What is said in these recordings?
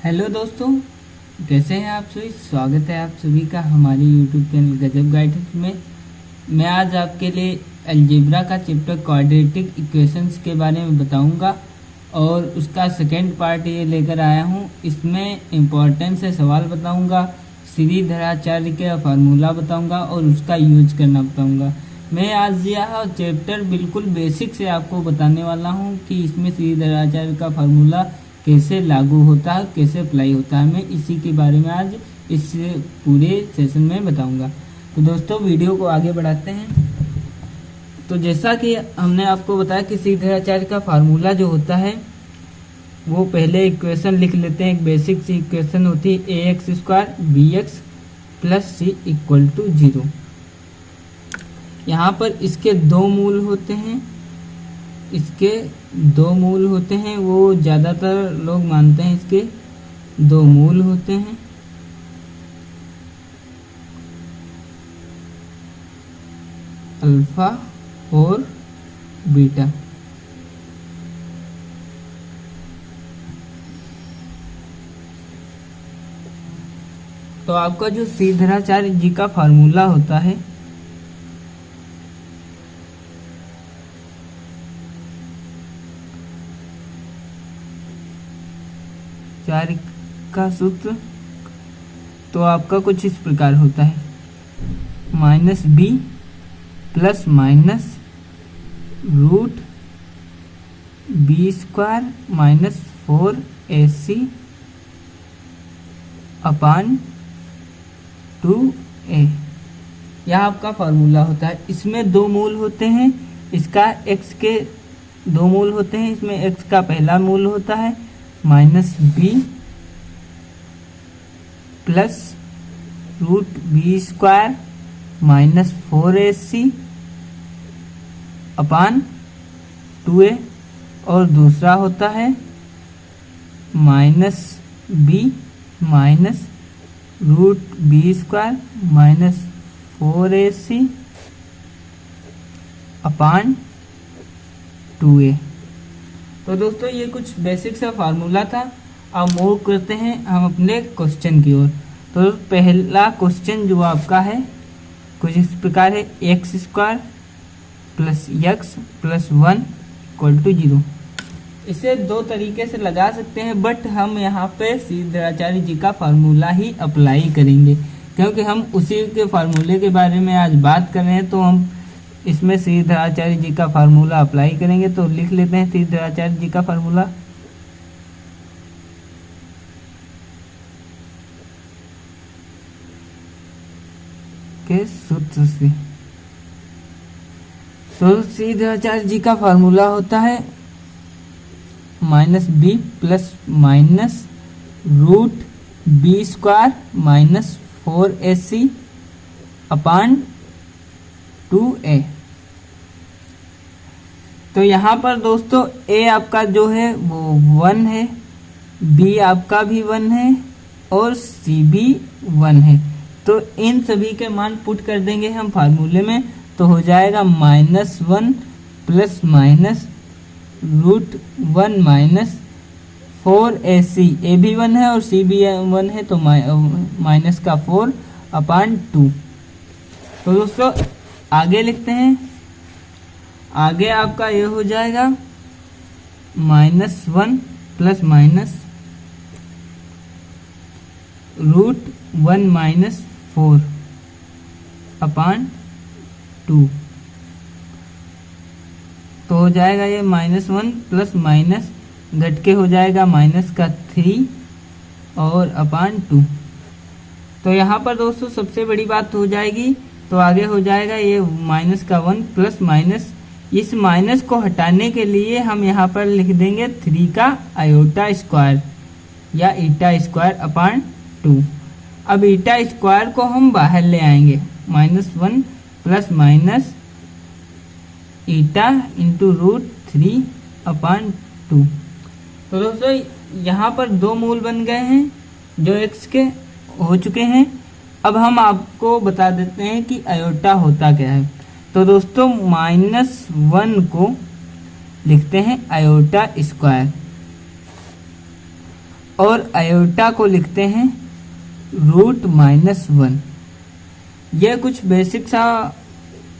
Hello दोस्तों, कैसे हैं आप सभी। स्वागत है आप सभी का हमारे यूट्यूब चैनल गजब गाइडेंस में। मैं आज आपके लिए अलजेब्रा का चैप्टर क्वाड्रेटिक इक्वेशंस के बारे में बताऊंगा और उसका सेकेंड पार्ट ये लेकर आया हूं। इसमें इम्पोर्टेंस से सवाल बताऊंगा, श्रीधराचार्य का फार्मूला बताऊंगा और उसका यूज करना बताऊंगा। मैं आज यह चैप्टर बिल्कुल बेसिक से आपको बताने वाला हूं कि इसमें श्रीधराचार्य का फार्मूला कैसे लागू होता है, कैसे अप्लाई होता है। मैं इसी के बारे में आज इस पूरे सेशन में बताऊंगा। तो दोस्तों वीडियो को आगे बढ़ाते हैं। तो जैसा कि हमने आपको बताया कि श्रीधराचार्य का फार्मूला जो होता है वो पहले इक्वेशन लिख लेते हैं। एक बेसिक सी इक्वेशन होती है a x square b x plus c equal to 0। यहाँ पर इसके दो मूल होते हैं, वो ज़्यादातर लोग मानते हैं इसके दो मूल होते हैं। अल्फा और बीटा। तो आपका जो श्रीधराचार्य जी का फार्मूला होता है चार्य का सूत्र तो आपका कुछ इस प्रकार होता है, minus b plus minus root b square minus 4ac upon 2a। यह आपका फार्मूला होता है। इसमें दो मूल होते हैं, इसका x के दो मूल होते हैं। इसमें x का पहला मूल होता है minus b plus root b square minus 4ac upon 2a, और दूसरा होता है minus b minus root b square minus 4ac upon 2a। तो दोस्तों ये कुछ बेसिक सा फार्मूला था। अब मूव करते हैं हम अपने क्वेश्चन की ओर। तो पहला क्वेश्चन जो आपका है कुछ इस प्रकार है, x square plus x plus 1 equal to 0। इसे दो तरीके से लगा सकते हैं, बट हम यहाँ पे श्रीधराचार्य जी का फार्मूला ही अप्लाई करेंगे क्योंकि हम उसी के फार्मूले के बारे में आज बात कर रहे हैं। तो हम इसमें श्रीधराचार्य जी का फार्मूला अप्लाई करेंगे। तो लिख लेते हैं श्रीधराचार्य जी का फार्मूला। के सूत्र से तो श्रीधराचार्य जी का फार्मूला होता है minus b plus minus root b square minus 4ac upon 2a। तो यहाँ पर दोस्तों a आपका जो है वो 1 है, b आपका भी 1 है और c भी 1 है। तो इन सभी के मान पुट कर देंगे हम फार्मूले में, तो हो जाएगा -1 plus minus root 1 minus 4ac। a भी 1 है और c भी 1 है, तो माइनस का 4 अपान 2। तो दोस्तों आगे लिखते हैं। आगे आपका ये हो जाएगा -1 प्लस माइनस रूट 1 माइनस 4 अपान 2। तो हो जाएगा ये -1 प्लस माइनस घट के हो जाएगा माइनस का 3 और अपान 2। तो यहाँ पर दोस्तों सबसे बड़ी बात हो जाएगी, तो आगे हो जाएगा ये माइनस का 1 प्लस माइनस, इस माइनस को हटाने के लिए हम यहाँ पर लिख देंगे 3 का आयोटा स्क्वायर या ईटा स्क्वायर अपान 2। अब ईटा स्क्वायर को हम बाहर ले आएंगे, -1 plus minus eta into root 3 upon 2। तो दोस्तों यहाँ पर दो मूल बन गए हैं जो x के हो चुके हैं। अब हम आपको बता देते हैं कि आयोटा होता क्या है। तो दोस्तों -1 को लिखते हैं आयोटा स्क्वायर और आयोटा को लिखते हैं √-1। यह कुछ बेसिक सा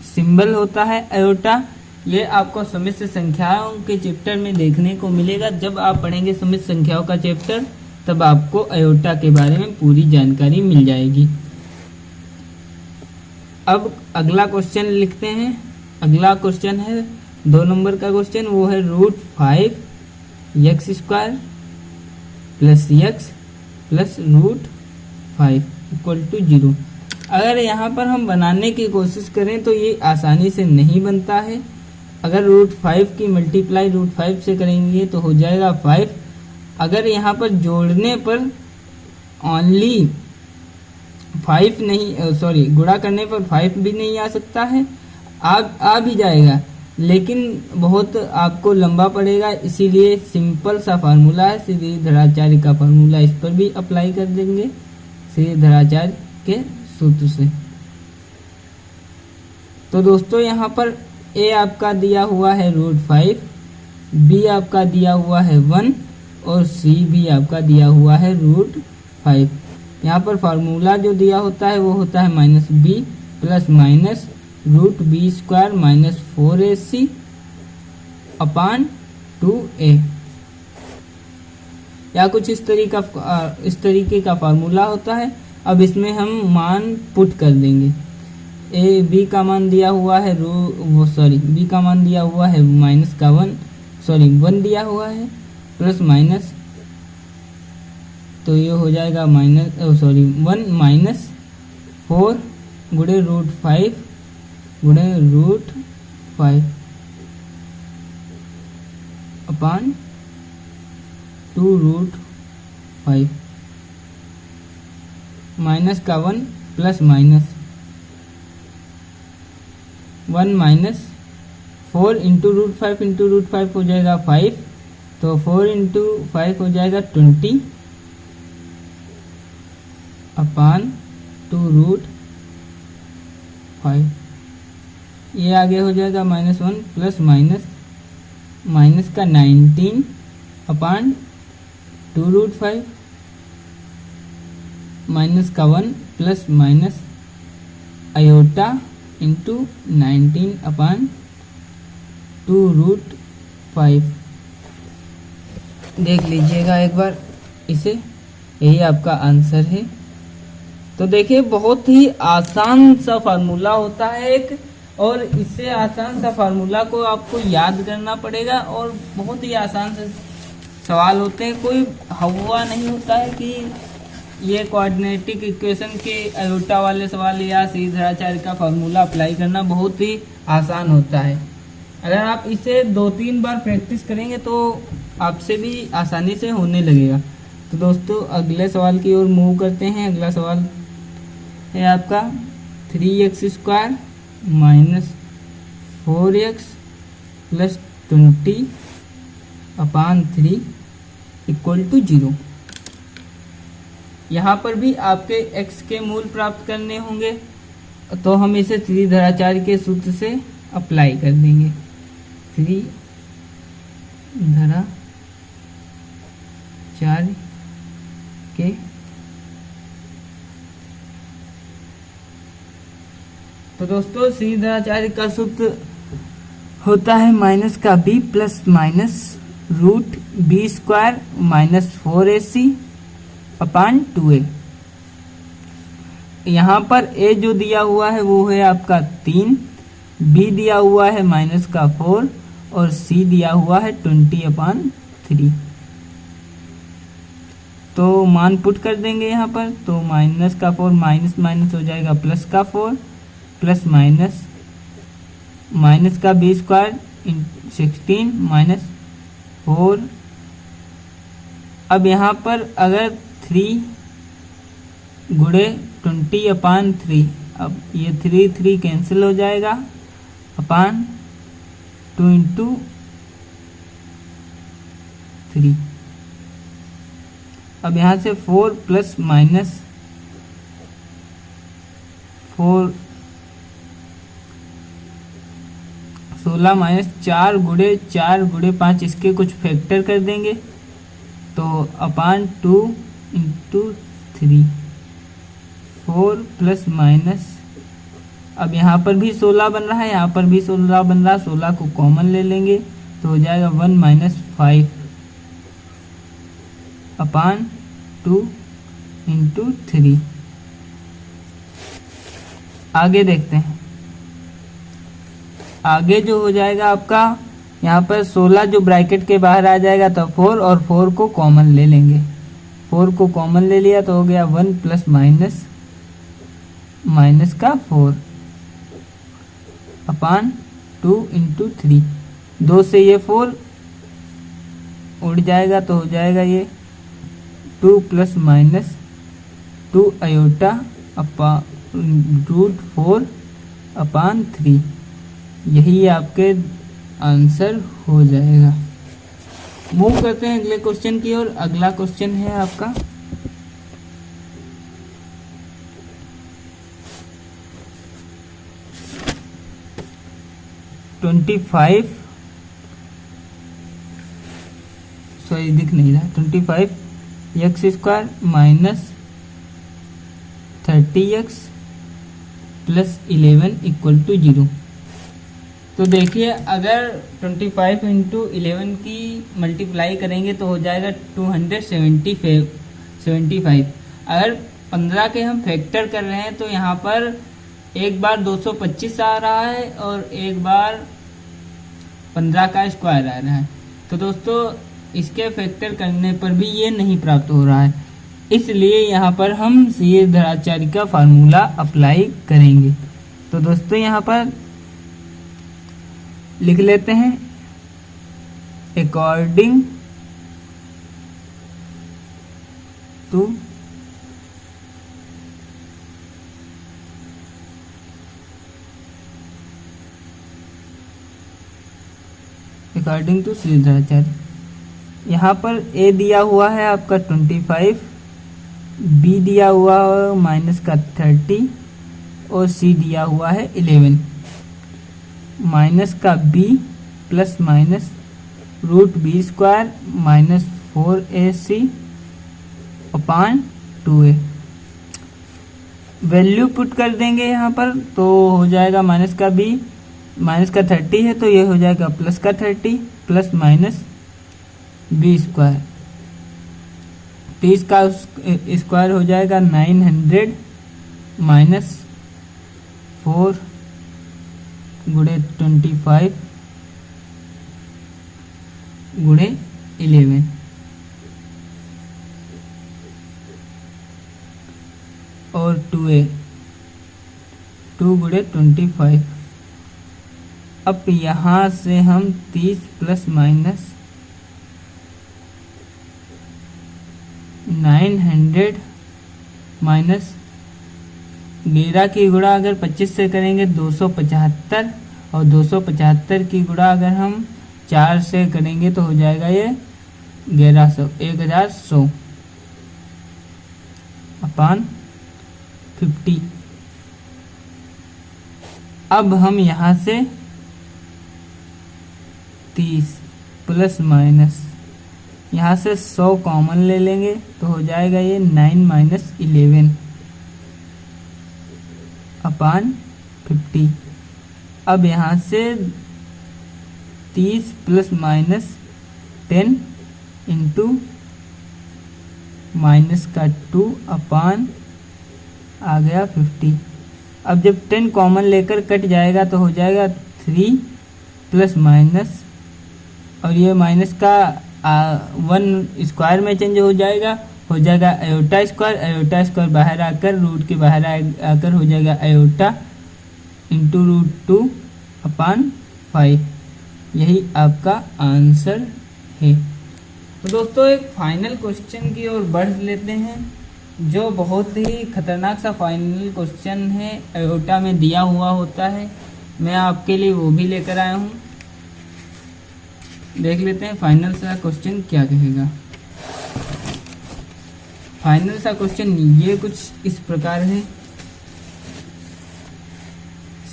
सिंबल होता है आयोटा। ये आपको समिश्र संख्याओं के चैप्टर में देखने को मिलेगा। जब आप पढ़ेंगे समिश्र संख्याओं का चैप्टर तब आपको आयोटा के बारे में पूरी जानकारी मिल जाएगी। अब अगला क्वेश्चन लिखते हैं। अगला क्वेश्चन है 2 नंबर का क्वेश्चन, वो है √5x² + x + √5 = 0। अगर यहाँ पर हम बनाने की कोशिश करें तो ये आसानी से नहीं बनता है। अगर √5 की मल्टीप्लाई √5 से करेंगे तो हो जाएगा 5। अगर यहाँ पर जोड़ने पर ओनली 5 नहीं, सॉरी, गुणा करने पर 5 भी नहीं आ सकता है, आ भी जाएगा, लेकिन बहुत आपको लंबा पड़ेगा। इसीलिए सिंपल सा फार्मूला है, श्रीधराचार्य का फार्मूला, इस पर भी अप्लाई कर देंगे श्रीधराचार्य के सूत्र से। तो दोस्तों यहाँ पर ए आपका दिया हुआ है √5, बी आपका दिया हुआ है 1 और सी भी आपका दिया हुआ है √5। यहाँ पर फार्मूला जो दिया होता है वो होता है -b + -√b² - 4ac / 2a, या कुछ इस तरीके का फार्मूला होता है। अब इसमें हम मान पुट कर देंगे। बी का मान दिया हुआ है बी का मान दिया हुआ है -1 दिया हुआ है, प्लस माइनस, तो ये हो जाएगा 1 - 4 गुणे √5 / 2√5, माइनस का 1 प्लस माइनस 1 - 4 × √5 हो जाएगा 5, तो 4 × 5 हो जाएगा 20 / 2√5। ये आगे हो जाएगा -1 प्लस माइनस का 19 / 2√5, माइनस का 1 प्लस माइनस आयोटा × 19 / 2√5। देख लीजिएगा एक बार इसे, यही आपका आंसर है। तो देखिए बहुत ही आसान सा फार्मूला होता है एक, और इससे आसान सा फार्मूला को आपको याद करना पड़ेगा, और बहुत ही आसान से सवाल होते हैं। कोई हवा नहीं होता है कि ये क्वाड्रेटिक इक्वेशन के आयोटा वाले सवाल या श्रीधराचार्य का फार्मूला अप्लाई करना बहुत ही आसान होता है। अगर आप इसे 2-3 बार प्रैक्टिस करेंगे तो आपसे भी आसानी से होने लगेगा। तो दोस्तों अगले सवाल की ओर मूव करते हैं। अगला सवाल है आपका 3x² - 4x + 20/3 = 0। यहाँ पर भी आपके x के मूल प्राप्त करने होंगे, तो हम इसे श्रीधराचार्य के सूत्र से अप्लाई कर देंगे। श्रीधराचार्य के तो दोस्तों श्रीधराचार्य का सूत्र होता है माइनस का b plus minus √b² - 4ac / 2a। यहाँ पर a जो दिया हुआ है वो है आपका 3, b दिया हुआ है -4 और c दिया हुआ है 20/3। तो मान पुट कर देंगे यहाँ पर। तो -4 माइनस माइनस हो जाएगा +4 प्लस माइनस का b² × 16 - 4। अब यहाँ पर अगर 3 गुणे 20/3, अब ये 3 कैंसिल हो जाएगा, / 2 × 3। अब यहाँ से 4 प्लस माइनस 4 16 - 4 गुणे 5, इसके कुछ फैक्टर कर देंगे तो अपान 2 इंटू 3, 4 प्लस माइनस, अब यहाँ पर भी 16 बन रहा है, यहाँ पर भी 16 बन रहा है, 16 को कॉमन ले लेंगे तो हो जाएगा 1 माइनस 5 अपान 2 इंटू 3। आगे देखते हैं, आगे जो हो जाएगा आपका यहाँ पर 16 जो ब्रैकेट के बाहर आ जाएगा तो 4 और 4 को कॉमन ले लेंगे, 4 को कॉमन ले लिया तो हो गया 1 प्लस माइनस माइनस का 4 अपान 2 इंटू 3। 2 से ये 4 उड़ जाएगा तो हो जाएगा ये 2 plus minus 2 iota upon root 4 upon 3। यही आपके आंसर हो जाएगा। मूव करते हैं अगले क्वेश्चन की ओर। अगला क्वेश्चन है आपका 25, सॉरी दिख नहीं रहा, 25 x square minus 30x plus 11 equal to 0। तो देखिए अगर 25 इंटू 11 की मल्टीप्लाई करेंगे तो हो जाएगा 275। अगर 15 के हम फैक्टर कर रहे हैं तो यहाँ पर एक बार 225 आ रहा है और एक बार 15 का स्क्वायर आ रहा है। तो दोस्तों इसके फैक्टर करने पर भी ये नहीं प्राप्त हो रहा है, इसलिए यहाँ पर हम सीए धराचारी का फार्मूला अप्लाई करेंगे। तो दोस्तों यहाँ पर लिख लेते हैं अकॉर्डिंग टू सीए धराचारी। यहाँ पर ए दिया हुआ है आपका 25, बी दिया हुआ है माइनस का 30 और सी दिया हुआ है 11। माइनस का b plus minus root b square minus 4ac upon 2a। Value put कर देंगे यहाँ पर तो हो जाएगा माइनस का बी, माइनस का 30 है तो ये हो जाएगा प्लस का 30 प्लस माइनस बी स्क्वायर। 30 का स्क्वायर हो जाएगा 900 माइनस 4 गुणे 25 गुणे 11 और 2a 2 गुणे 25। अब यहाँ से हम 30 प्लस माइनस 900 माइनस 11 की गुणा अगर 25 से करेंगे 275 और 275 की गुणा अगर हम 4 से करेंगे तो हो जाएगा ये 1100 अपान 50। अब हम यहाँ से 30 प्लस माइनस यहाँ से 100 कॉमन ले लेंगे तो हो जाएगा ये 9 माइनस 11 अपान 50। अब यहाँ से 30 प्लस माइनस 10 इंटू माइनस का 2 अपान आ गया 50। अब जब 10 कॉमन लेकर कट जाएगा तो हो जाएगा 3 प्लस माइनस और ये माइनस का 1 स्क्वायर में चेंज हो जाएगा आयोटा स्क्वायर बाहर आकर रूट के बाहर आकर हो जाएगा आयोटा इंटू रूट 2 अपान 5। यही आपका आंसर है। तो दोस्तों एक फाइनल क्वेश्चन की ओर बढ़ लेते हैं जो बहुत ही खतरनाक सा फाइनल क्वेश्चन है, आयोटा में दिया हुआ होता है। मैं आपके लिए वो भी लेकर आया हूँ। देख लेते हैं फाइनल सा क्वेश्चन क्या कहेगा। फाइनल सा क्वेश्चन ये कुछ इस प्रकार है।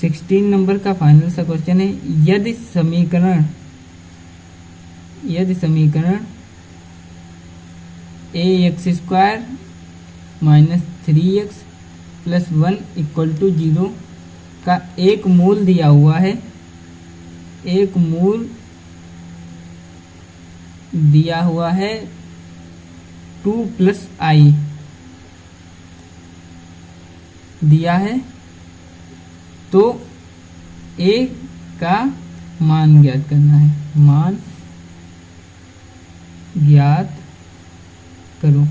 16 नंबर का फाइनल सा क्वेश्चन है, यदि ax² minus 3x plus 1 equal to 0 का एक मूल दिया हुआ है, एक मूल दिया हुआ है 2 प्लस i दिया है, तो a का मान ज्ञात करना है, मान ज्ञात करो।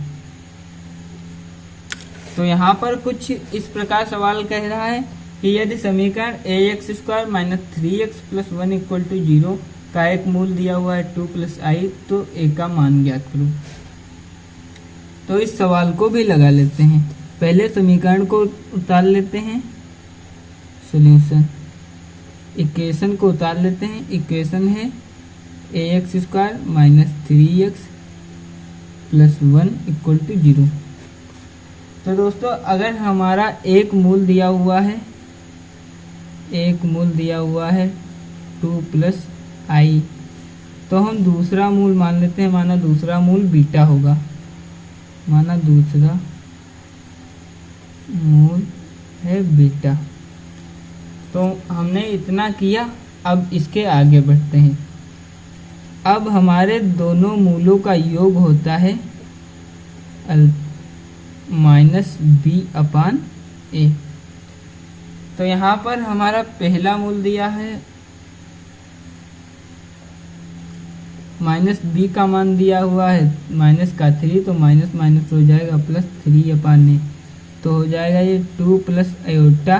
तो यहाँ पर कुछ इस प्रकार सवाल कह रहा है कि यदि समीकरण ax² minus 3x plus 1 equal to 0 का एक मूल दिया हुआ है 2 प्लस i, तो a का मान ज्ञात करो। तो इस सवाल को भी लगा लेते हैं। पहले समीकरण को उतार लेते हैं, सॉल्यूशन इक्वेशन को उतार लेते हैं। इक्वेशन है ax² minus 3x plus 1 equal to 0। तो दोस्तों अगर हमारा एक मूल दिया हुआ है, एक मूल दिया हुआ है 2 प्लस i, तो हम दूसरा मूल मान लेते हैं, माना दूसरा मूल बीटा होगा, माना दूसरा मूल है बीटा। तो हमने इतना किया, अब इसके आगे बढ़ते हैं। अब हमारे दोनों मूलों का योग होता है माइनस b/a। तो यहाँ पर हमारा पहला मूल दिया है माइनस b का मान दिया हुआ है माइनस का 3, तो माइनस माइनस हो जाएगा प्लस 3/a, तो हो जाएगा ये 2 plus iota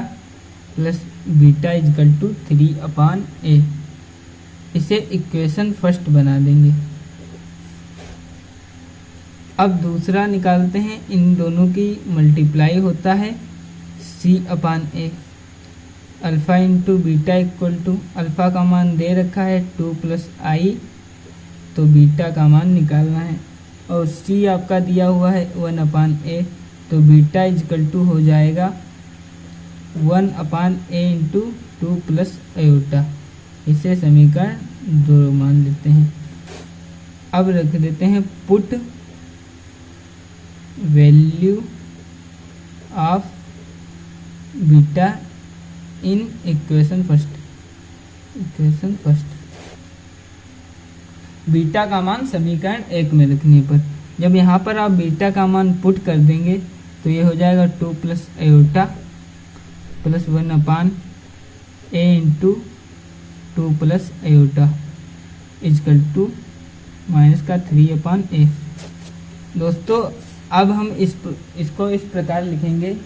plus beta equal to 3/a। इसे इक्वेशन फर्स्ट बना देंगे। अब दूसरा निकालते हैं, इन दोनों की मल्टीप्लाई होता है c/a। Alpha into beta equal to, alpha का मान दे रखा है 2 प्लस i, तो बीटा का मान निकालना है, और c आपका दिया हुआ है 1/a, तो बीटा इजकल टू हो जाएगा 1/a इंटू 2 प्लस आयोटा। इसे समीकरण 2 मान लेते हैं। अब रख देते हैं put value of beta in equation first. Equation first beta का मान समीकरण 1 में रखने पर, जब यहाँ पर आप बीटा का मान पुट कर देंगे तो ये हो जाएगा 2 plus iota plus 1/a into 2 plus iota equal to minus का 3/a। दोस्तों अब हम इसको इस प्रकार लिखेंगे।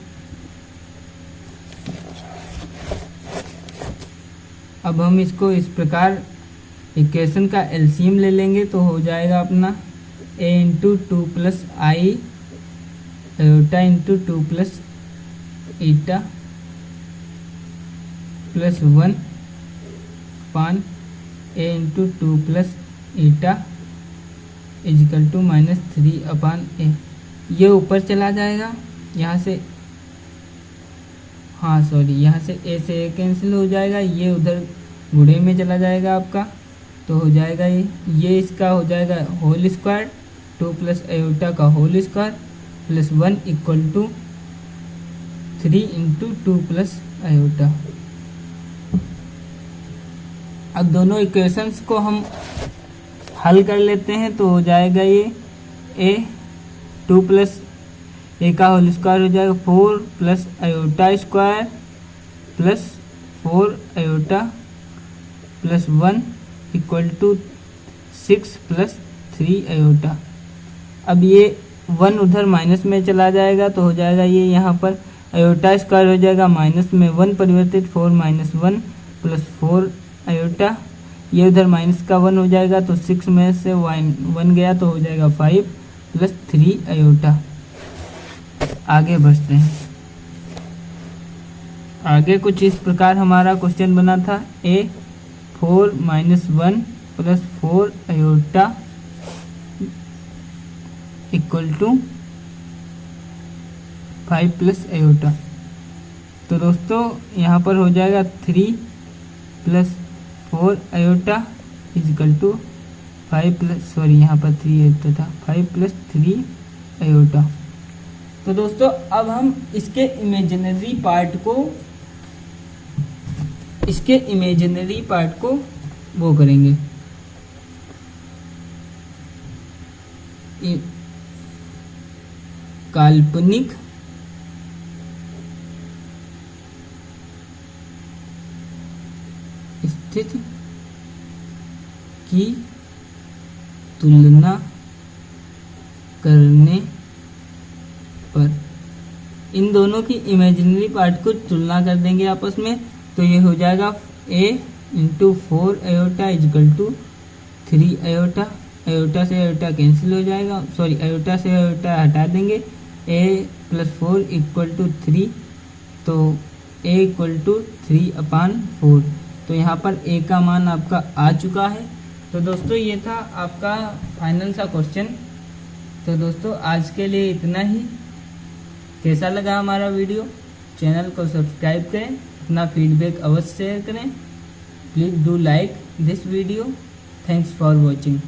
अब हम इसको इस प्रकार इक्वेशन का एलसीएम ले लेंगे, तो हो जाएगा अपना a into 2 plus i iota into 2 plus eta plus 1/a into 2 plus eta equal to minus 3/a। ये ऊपर चला जाएगा, यहाँ से यहाँ से a से a कैंसिल हो जाएगा, ये उधर गुणे में चला जाएगा आपका, तो हो जाएगा ये इसका हो जाएगा होल स्क्वायर 2 प्लस आयोटा का whole square plus 1 equal to 3 into 2 plus iota. अब दोनों इक्वेशंस को हम हल कर लेते हैं, तो हो जाएगा ये a 2 प्लस a का होल स्क्वायर हो जाएगा 4 plus iota square plus 4 iota plus 1 equal to 6 plus 3 iota. अब ये 1 उधर माइनस में चला जाएगा, तो हो जाएगा ये यहाँ पर आयोटा स्क्वायर हो जाएगा माइनस में 1 परिवर्तित 4 माइनस 1 प्लस 4 आयोटा, ये उधर माइनस का 1 हो जाएगा, तो 6 में से 1 गया, तो हो जाएगा 5 प्लस 3 आयोटा। आगे बढ़ते हैं। आगे कुछ इस प्रकार हमारा क्वेश्चन बना था, a 4 minus 1 plus 4 iota equal to 5 plus iota. तो दोस्तों यहाँ पर हो जाएगा 3 plus 4 iota equal to 5 plus यहाँ पर 3 आयोटा था 5 प्लस 3 आयोटा। तो दोस्तों अब हम इसके इमेजिनरी पार्ट को वो करेंगे, काल्पनिक स्थिति की तुलना करने पर इन दोनों की इमेजिनरी पार्ट को तुलना कर देंगे आपस में। तो ये हो जाएगा a into 4 iota equal to 3 iota. Iota से आयोटा कैंसिल हो जाएगा, सॉरी आयोटा से आयोटा हटा देंगे। a प्लस 4 इक्वल टू 3, तो a इक्वल टू 3/4। तो यहाँ पर a का मान आपका आ चुका है। तो दोस्तों ये था आपका फाइनल सा क्वेश्चन। तो दोस्तों आज के लिए इतना ही। कैसा लगा हमारा वीडियो? चैनल को सब्सक्राइब करें, अपना फीडबैक अवश्य शेयर करें। Please do like this video. Thanks for watching.